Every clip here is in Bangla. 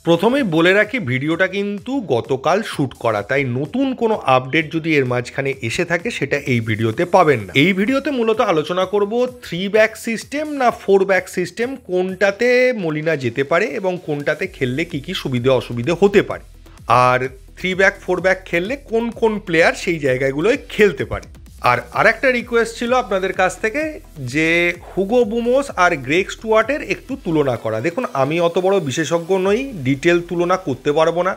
প্রথমেই বলে রাখি ভিডিওটা কিন্তু গতকাল শ্যুট করা, তাই নতুন কোনো আপডেট যদি এর মাঝখানে এসে থাকে সেটা এই ভিডিওতে পাবেন না। এই ভিডিওতে মূলত আলোচনা করব 3 ব্যাক সিস্টেম না 4 ব্যাক সিস্টেম, কোনটাতে মলিনা যেতে পারে এবং কোনটাতে খেললে কি কি সুবিধে অসুবিধে হতে পারে, আর 3 ব্যাক 4 ব্যাক খেললে কোন কোন প্লেয়ার সেই জায়গাগুলোয় খেলতে পারে। আর আরেকটা রিকোয়েস্ট ছিল আপনাদের কাছ থেকে যে হুগো বুমোস আর গ্রেগ স্টুয়ার্টের একটু তুলনা করা। দেখুন, আমি অত বড় বিশেষজ্ঞ নই, ডিটেল তুলনা করতে পারবো না,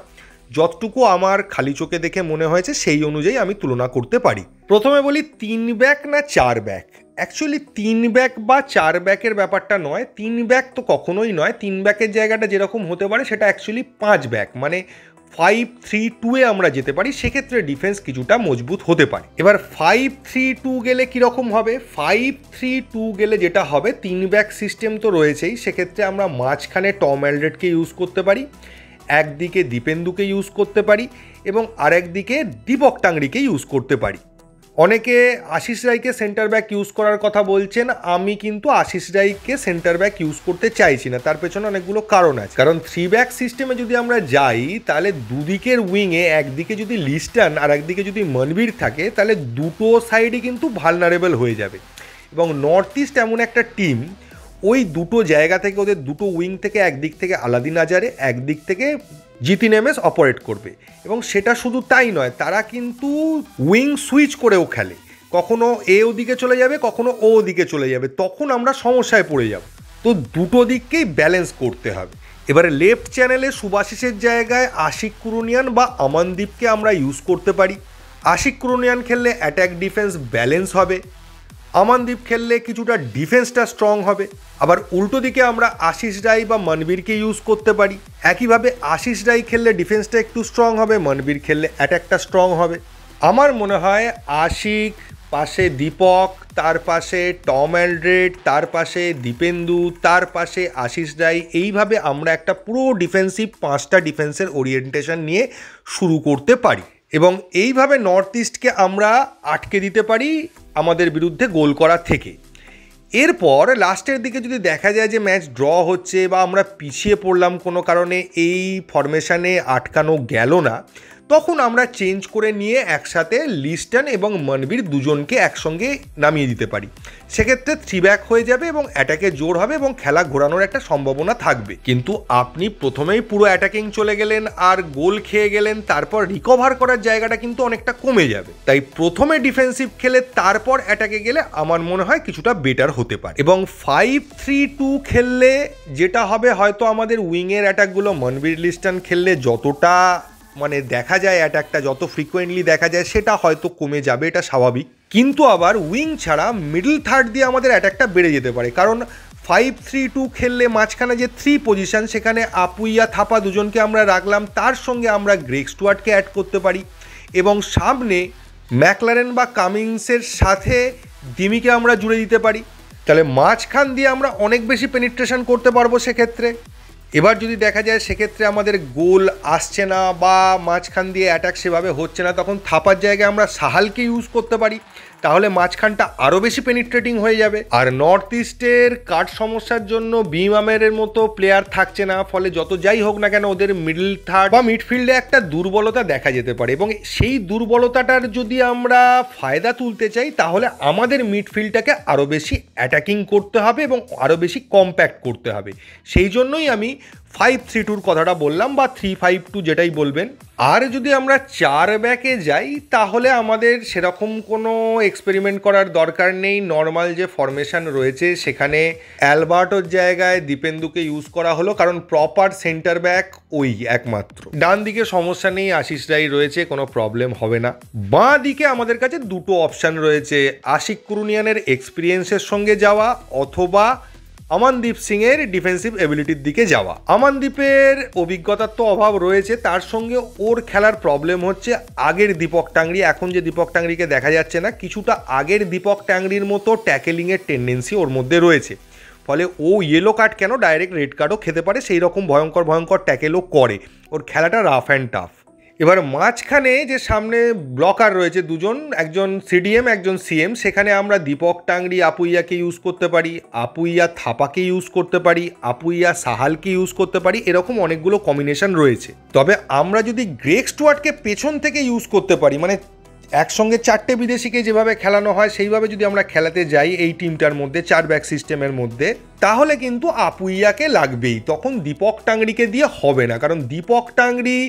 যতটুকু আমার খালি চোখে দেখে মনে হয়েছে সেই অনুযায়ী আমি তুলনা করতে পারি। প্রথমে বলি 3 ব্যাক না 4 ব্যাক। অ্যাকচুয়ালি 3 ব্যাক বা 4 ব্যাকের ব্যাপারটা নয়, 3 ব্যাক তো কখনোই নয়। 3 ব্যাকের জায়গাটা যেরকম হতে পারে সেটা অ্যাকচুয়ালি 5 ব্যাক, মানে 5-3-2-এ আমরা যেতে পারি, সেক্ষেত্রে ডিফেন্স কিছুটা মজবুত হতে পারে। এবার 5-3-2 গেলে কীরকম হবে? 5-3-2 গেলে যেটা হবে, 3 ব্যাক সিস্টেম তো রয়েছেই, সেক্ষেত্রে আমরা মাঝখানে টম অ্যালড্রেটকে ইউজ করতে পারি, একদিকে দীপেন্দুকে ইউজ করতে পারি এবং আরেকদিকে দীপক টাংরিকে ইউজ করতে পারি। অনেকে আশিস রায়কে সেন্টার ব্যাক ইউজ করার কথা বলছেন, আমি কিন্তু আশিস রায়কে সেন্টার ব্যাক ইউজ করতে চাইছি না। তার পেছনে অনেকগুলো কারণ আছে। কারণ 3 ব্যাক সিস্টেমে যদি আমরা যাই তাহলে দুদিকের উইংয়ে একদিকে যদি লিস্টন আর একদিকে যদি মনবীর থাকে তাহলে দুটো সাইডই কিন্তু ভালনারেবল হয়ে যাবে। এবং নর্থ ইস্ট এমন একটা টিম, ওই দুটো জায়গা থেকে ওদের দুটো উইং থেকে একদিক থেকে আলাদিন আজারে, একদিক থেকে জিতিন এমএস অপারেট করবে। এবং সেটা শুধু তাই নয়, তারা কিন্তু উইং সুইচ করেও খেলে, কখনো এ ওদিকে চলে যাবে, কখনো ও ওদিকে চলে যাবে, তখন আমরা সমস্যায় পড়ে যাব। তো দুটো দিককেই ব্যালেন্স করতে হবে। এবারে লেফট চ্যানেলে সুভাশিসের জায়গায় আশিক কুরুনিয়ান বা আমানদীপকে আমরা ইউজ করতে পারি। আশিক কুরুনিয়ান খেললে অ্যাটাক ডিফেন্স ব্যালেন্স হবে, আমানদীপ খেললে কিছুটা ডিফেন্সটা স্ট্রং হবে। আবার উল্টো দিকে আমরা আশিস রায় বা মনবীরকে ইউজ করতে পারি। একইভাবে আশিস রায় খেললে ডিফেন্সটা একটু স্ট্রং হবে, মনবীর খেললে অ্যাটাকটা স্ট্রং হবে। আমার মনে হয় আশিক, পাশে দীপক, তার পাশে টম অ্যালড্রেট, তার পাশে দীপেন্দু, তার পাশে আশিস রায়, এইভাবে আমরা একটা পুরো ডিফেন্সিভ 5টা ডিফেন্সের ওরিয়েন্টেশন নিয়ে শুরু করতে পারি এবং এইভাবে নর্থ ইস্টকে আমরা আটকে দিতে পারি আমাদের বিরুদ্ধে গোল করা থেকে। এরপর লাস্টের দিকে যদি দেখা যায় যে ম্যাচ ড্র হচ্ছে বা আমরা পিছিয়ে পড়লাম কোনো কারণে, এই ফরমেশনে আটকানো গেল না, তখন আমরা চেঞ্জ করে নিয়ে একসাথে লিস্টন এবং মনবীর দুজনকে একসঙ্গে নামিয়ে দিতে পারি। সেক্ষেত্রে 3 ব্যাক হয়ে যাবে এবং অ্যাটাকে জোর হবে এবং খেলা ঘোরানোর একটা সম্ভাবনা থাকবে। কিন্তু আপনি প্রথমেই পুরো অ্যাটাকিং চলে গেলেন আর গোল খেয়ে গেলেন, তারপর রিকভার করার জায়গাটা কিন্তু অনেকটা কমে যাবে। তাই প্রথমে ডিফেন্সিভ খেলে তারপর অ্যাটাকে গেলে আমার মনে হয় কিছুটা বেটার হতে পারে। এবং 5-3-2 খেললে যেটা হবে, হয়তো আমাদের উইংয়ের অ্যাটাকগুলো মনবীর লিস্টন খেললে যতটা মানে দেখা যায়, অ্যাটাকটা যত ফ্রিকোয়েন্টলি দেখা যায় সেটা হয়তো কমে যাবে, এটা স্বাভাবিক। কিন্তু আবার উইং ছাড়া মিডল থার্ড দিয়ে আমাদের অ্যাটাকটা বেড়ে যেতে পারে। কারণ 5-3-2 খেললে মাঝখানে যে 3 পজিশন, সেখানে আপুইয়া থাপা দুজনকে আমরা রাখলাম, তার সঙ্গে আমরা গ্রেগ স্টুয়ার্টকে অ্যাড করতে পারি এবং সামনে ম্যাকলারেন বা কামিংসের সাথে দিমিকে আমরা জুড়ে দিতে পারি। তাহলে মাঝখান দিয়ে আমরা অনেক বেশি পেনিট্রেশন করতে পারবো সেক্ষেত্রে। এবার যদি দেখা যায় সেক্ষেত্রে আমাদের গোল আসছে না বা মাঝখান দিয়ে অ্যাটাক সেভাবে হচ্ছে না, তখন থাপার জায়গায় আমরা সাহালকে ইউজ করতে পারি, তাহলে মাঝখানটা আরও বেশি পেনিট্রেটিং হয়ে যাবে। আর নর্থ ইস্টের কাট সমস্যার জন্য বিম আমেরের মতো প্লেয়ার থাকছে না, ফলে যত যাই হোক না কেন ওদের মিডল থার্ড বা মিডফিল্ডে একটা দুর্বলতা দেখা যেতে পারে এবং সেই দুর্বলতাটার যদি আমরা ফায়দা তুলতে চাই তাহলে আমাদের মিডফিল্ডটাকে আরও বেশি অ্যাটাকিং করতে হবে এবং আরও বেশি কম্প্যাক্ট করতে হবে। সেই জন্যই আমি 5-3-2 কথাটা বললাম, বা 3-5-2 যেটাই বলবেন। আর যদি আমরা 4 ব্যাকে যাই তাহলে আমাদের সেরকম কোনো এক্সপেরিমেন্ট করার দরকার নেই। নর্মাল যে ফরমেশন রয়েছে সেখানে অ্যালবার্টোর জায়গায় দীপেন্দুকে ইউজ করা হলো, কারণ প্রপার সেন্টার ব্যাক ওই একমাত্র। ডান দিকে সমস্যা নেই, আশিস রায় রয়েছে, কোনো প্রবলেম হবে না। বাঁ দিকে আমাদের কাছে দুটো অপশান রয়েছে, আশিক কুরুনিয়ানের এক্সপিরিয়েন্সের সঙ্গে যাওয়া অথবা আমানদীপ সিংয়ের ডিফেন্সিভ এবিলিটির দিকে যাওয়া। আমানদীপের অভিজ্ঞতার তো অভাব রয়েছে, তার সঙ্গে ওর খেলার প্রবলেম হচ্ছে আগের দীপক টাংরি, এখন যে দীপক টাংরিকে দেখা যাচ্ছে না, কিছুটা আগের দীপক টাংরির মতো ট্যাকেলিংয়ের টেন্ডেন্সি ওর মধ্যে রয়েছে। ফলে ও ইয়েলো কার্ড কেন, ডাইরেক্ট রেড কার্ডও খেতে পারে, সেই রকম ভয়ঙ্কর ভয়ঙ্কর ট্যাকেলও করে। ওর খেলাটা রাফ অ্যান্ড টাফ। এবার মাঝখানে যে সামনে ব্লকার রয়েছে দুজন, একজন সিডিএম একজন সিএম, সেখানে আমরা দীপক টাংরি আপুইয়াকে ইউজ করতে পারি, আপুইয়া থাপাকে ইউজ করতে পারি, আপুইয়া সাহালকে ইউজ করতে পারি, এরকম অনেকগুলো কম্বিনেশন রয়েছে। তবে আমরা যদি গ্রেগ স্টুয়ার্টকে পেছন থেকে ইউজ করতে পারি, মানে একসঙ্গে 4টে বিদেশিকে যেভাবে খেলানো হয় সেইভাবে যদি আমরা খেলাতে যাই এই টিমটার মধ্যে 4 ব্যাক সিস্টেমের মধ্যে, তাহলে কিন্তু আপুইয়াকে লাগবেই। তখন দীপক টাংরিকে দিয়ে হবে না, কারণ দীপক টাংরি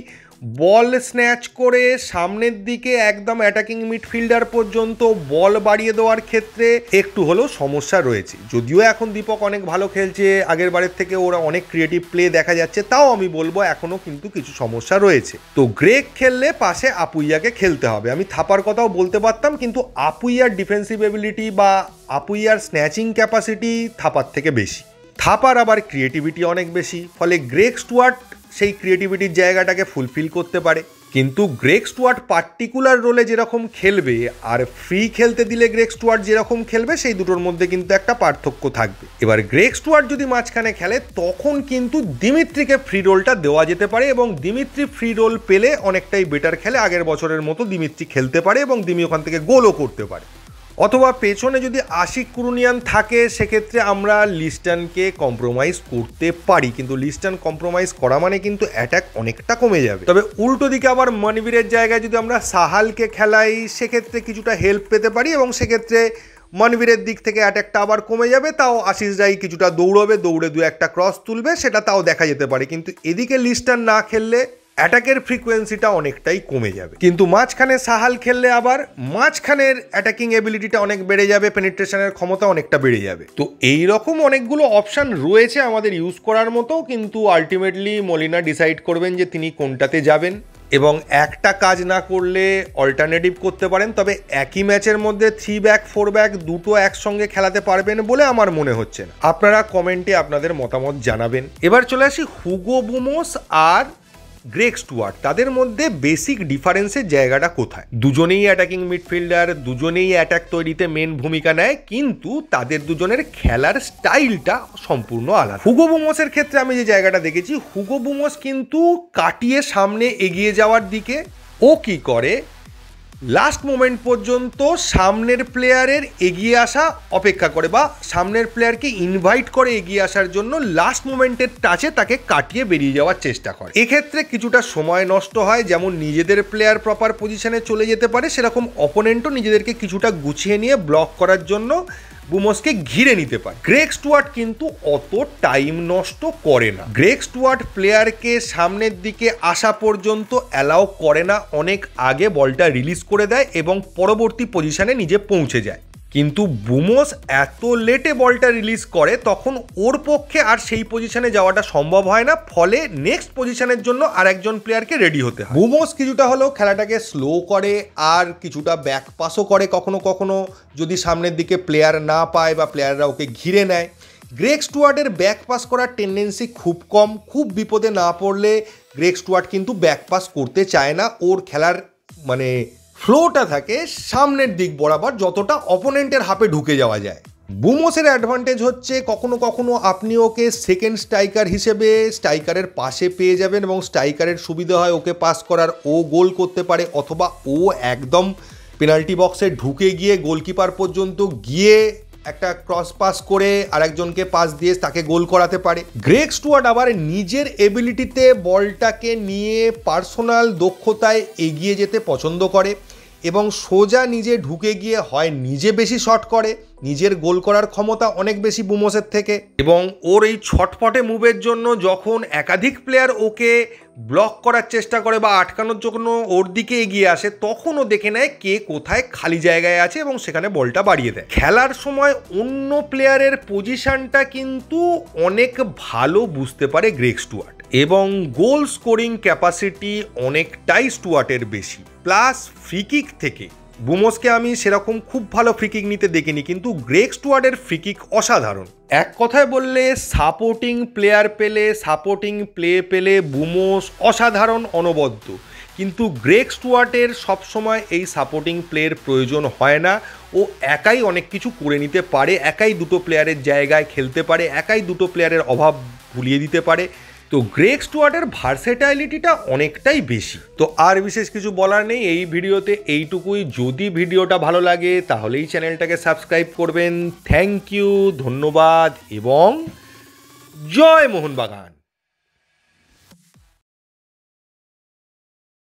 বল স্ন্যাচ করে সামনের দিকে একদম অ্যাটাকিং মিডফিল্ডার পর্যন্ত বল বাড়িয়ে দেওয়ার ক্ষেত্রে একটু হলেও সমস্যা রয়েছে। যদিও এখন দীপক অনেক ভালো খেলছে, আগের বারের থেকে ওরা অনেক ক্রিয়েটিভ প্লে দেখা যাচ্ছে, তাও আমি বলবো এখনও কিন্তু কিছু সমস্যা রয়েছে। তো গ্রেগ খেললে পাশে আপুইয়াকে খেলতে হবে। আমি থাপার কথাও বলতে পারতাম, কিন্তু আপুইয়ার ডিফেন্সিভ এবিলিটি বা আপুইয়ার স্ন্যাচিং ক্যাপাসিটি থাপার থেকে বেশি। থাপার আবার ক্রিয়েটিভিটি অনেক বেশি, ফলে গ্রেগ স্টুয়ার্ট সেই ক্রিয়েটিভিটির জায়গাটাকে ফুলফিল করতে পারে। কিন্তু গ্রেগ স্টুয়ার্ট পার্টিকুলার রোলে যেরকম খেলবে আর ফ্রি খেলতে দিলে গ্রেগ স্টুয়ার্ট যেরকম খেলবে, সেই দুটোর মধ্যে কিন্তু একটা পার্থক্য থাকবে। এবার গ্রেগ স্টুয়ার্ট যদি মাঝখানে খেলে তখন কিন্তু দিমিত্রিকে ফ্রি রোলটা দেওয়া যেতে পারে, এবং দিমিত্রি ফ্রি রোল পেলে অনেকটাই বেটার খেলে, আগের বছরের মতো দিমিত্রি খেলতে পারে এবং দিমি ওখান থেকে গোলও করতে পারে। অথবা পেছনে যদি আশিক কুরুনিয়ান থাকে, সেক্ষেত্রে আমরা লিস্টনকে কম্প্রোমাইজ করতে পারি, কিন্তু লিস্টন কম্প্রোমাইজ করা মানে কিন্তু অ্যাটাক অনেকটা কমে যাবে। তবে উল্টো দিকে আবার মনবীরের জায়গায় যদি আমরা সাহালকে খেলাই, সেক্ষেত্রে কিছুটা হেল্প পেতে পারি, এবং সেক্ষেত্রে মনবীরের দিক থেকে অ্যাটাকটা আবার কমে যাবে। তাও আশিস রাই কিছুটা দৌড়বে, দৌড়ে 2-1টা ক্রস তুলবে, সেটা তাও দেখা যেতে পারে। কিন্তু এদিকে লিস্টন না খেললে অ্যাটাকের ফ্রিকোয়েন্সিটা অনেকটাই কমে যাবে। কিন্তু মাঝখানে সাহাল খেললে আবার মাঝখানের অ্যাটাকিং এবিলিটিটা অনেক বেড়ে যাবে, পেনিট্রেশনের ক্ষমতা অনেকটা বেড়ে যাবে। তো এই রকম অনেকগুলো অপশান রয়েছে আমাদের ইউজ করার মতো, কিন্তু আলটিমেটলি মলিনা ডিসাইড করবেন যে তিনি কোনটাতে যাবেন, এবং একটা কাজ না করলে অল্টারনেটিভ করতে পারেন। তবে একই ম্যাচের মধ্যে 3 ব্যাক 4 ব্যাক দুটো একসঙ্গে খেলাতে পারবেন বলে আমার মনে হচ্ছে না। আপনারা কমেন্টে আপনাদের মতামত জানাবেন। এবার চলে আসি হুগো বুমোস আর গ্রেগ স্টুয়ার্ট, তাদের মধ্যে বেসিক ডিফারেন্সের জায়গাটা কোথায়? দুজনেই অ্যাটাকিং মিডফিল্ডার, দুজনেই অ্যাটাক তৈরিতে মেন ভূমিকা নেয়, কিন্তু তাদের দুজনের খেলার স্টাইলটা সম্পূর্ণ আলাদা। হুগো বুমোসের ক্ষেত্রে আমি যে জায়গাটা দেখেছি, হুগো বুমোস কিন্তু কাটিয়ে সামনে এগিয়ে যাওয়ার দিকে ও কি করে, লাস্ট মোমেন্ট পর্যন্ত সামনের প্লেয়ারের এগিয়ে আসা অপেক্ষা করে, বা সামনের প্লেয়ারকে ইনভাইট করে এগিয়ে আসার জন্য লাস্ট মোমেন্টের টাচে তাকে কাটিয়ে বেরিয়ে যাওয়ার চেষ্টা করে। এক্ষেত্রে কিছুটা সময় নষ্ট হয়, যেমন নিজেদের প্লেয়ার প্রপার পজিশনে চলে যেতে পারে, সেরকম অপোনেন্টও নিজেদেরকে কিছুটা গুছিয়ে নিয়ে ব্লক করার জন্য বুমোসকে ঘিরে নিতে পারে। গ্রেগ স্টুয়ার্ট কিন্তু অত টাইম নষ্ট করে না। গ্রেগ স্টুয়ার্ট প্লেয়ারকে সামনের দিকে আসা পর্যন্ত অ্যালাউ করে না, অনেক আগে বলটা রিলিজ করে দেয় এবং পরবর্তী পজিশনে নিজে পৌঁছে যায়। কিন্তু বুমোস এত লেটে বলটা রিলিজ করে, তখন ওর পক্ষে আর সেই পজিশনে যাওয়াটা সম্ভব হয় না, ফলে নেক্সট পজিশনের জন্য আরেকজন প্লেয়ারকে রেডি হতে হয়। বুমোস কিছুটা হলেও খেলাটাকে স্লো করে আর কিছুটা ব্যাক পাসও করে কখনো কখনো, যদি সামনের দিকে প্লেয়ার না পায় বা প্লেয়াররা ওকে ঘিরে নেয়। গ্রেগ স্টুয়ার্টের ব্যাক পাস করার টেন্ডেন্সি খুব কম, খুব বিপদে না পড়লে গ্রেগ স্টুয়ার্ট কিন্তু ব্যাক পাস করতে চায় না। ওর খেলার মানে ফ্লোটা থাকে সামনের দিক বরাবর, যতটা অপোনেন্টের হাফে ঢুকে যাওয়া যায়। বুমোসের অ্যাডভান্টেজ হচ্ছে কখনো কখনো আপনি ওকে সেকেন্ড স্ট্রাইকার হিসেবে স্ট্রাইকারের পাশে পেয়ে যাবেন, এবং স্ট্রাইকারের সুবিধা হয় ওকে পাস করার, ও গোল করতে পারে, অথবা ও একদম পেনাল্টি বক্সে ঢুকে গিয়ে গোলকিপার পর্যন্ত গিয়ে একটা ক্রস পাস করে আরেকজনকে পাস দিয়ে তাকে গোল করাতে পারে। গ্রেগ স্টুয়ার্ট আবার নিজের এবিলিটিতে বলটাকে নিয়ে পার্সোনাল দক্ষতায় এগিয়ে যেতে পছন্দ করে, এবং সোজা নিজে ঢুকে গিয়ে হয় নিজে বেশি শট করে, নিজের গোল করার ক্ষমতা অনেক বেশি বুমোসের থেকে, এবং ওর এই ছটফটে মুভের জন্য যখন একাধিক প্লেয়ার ওকে ব্লক করার চেষ্টা করে বা আটকানোর জন্য ওর দিকে এগিয়ে আসে, তখন ও দেখে নেয় কে কোথায় খালি জায়গায় আছে এবং সেখানে বলটা বাড়িয়ে দেয়। খেলার সময় অন্য প্লেয়ারের পজিশনটা কিন্তু অনেক ভালো বুঝতে পারে গ্রেগ স্টুয়ার্ট, এবং গোল স্কোরিং ক্যাপাসিটি অনেকটাই স্টুয়ার্টের বেশি। প্লাস ফ্রিকিক থেকে বুমোসকে আমি সেরকম খুব ভালো ফ্রিকিক নিতে দেখিনি, কিন্তু গ্রেগ স্টুয়ার্টের ফ্রিকিক অসাধারণ। এক কথায় বললে সাপোর্টিং প্লেয়ার পেলে, সাপোর্টিং প্লে পেলে বুমোস অসাধারণ অনবদ্য, কিন্তু গ্রেগ স্টুয়ার্টের সবসময় এই সাপোর্টিং প্লের প্রয়োজন হয় না। ও একাই অনেক কিছু করে নিতে পারে, একাই দুটো প্লেয়ারের জায়গায় খেলতে পারে, একাই দুটো প্লেয়ারের অভাব ভুলিয়ে দিতে পারে। তো গ্রেগ স্টুয়ার্টের ভার্সেটাইলিটিটা অনেকটাই বেশি। তো আর বিশেষ কিছু বলার নেই এই ভিডিওতে, এইটুকুই। যদি ভিডিওটা ভালো লাগে তাহলেই চ্যানেলটাকে সাবস্ক্রাইব করবেন। থ্যাংক ইউ, ধন্যবাদ এবং জয় মোহনবাগান।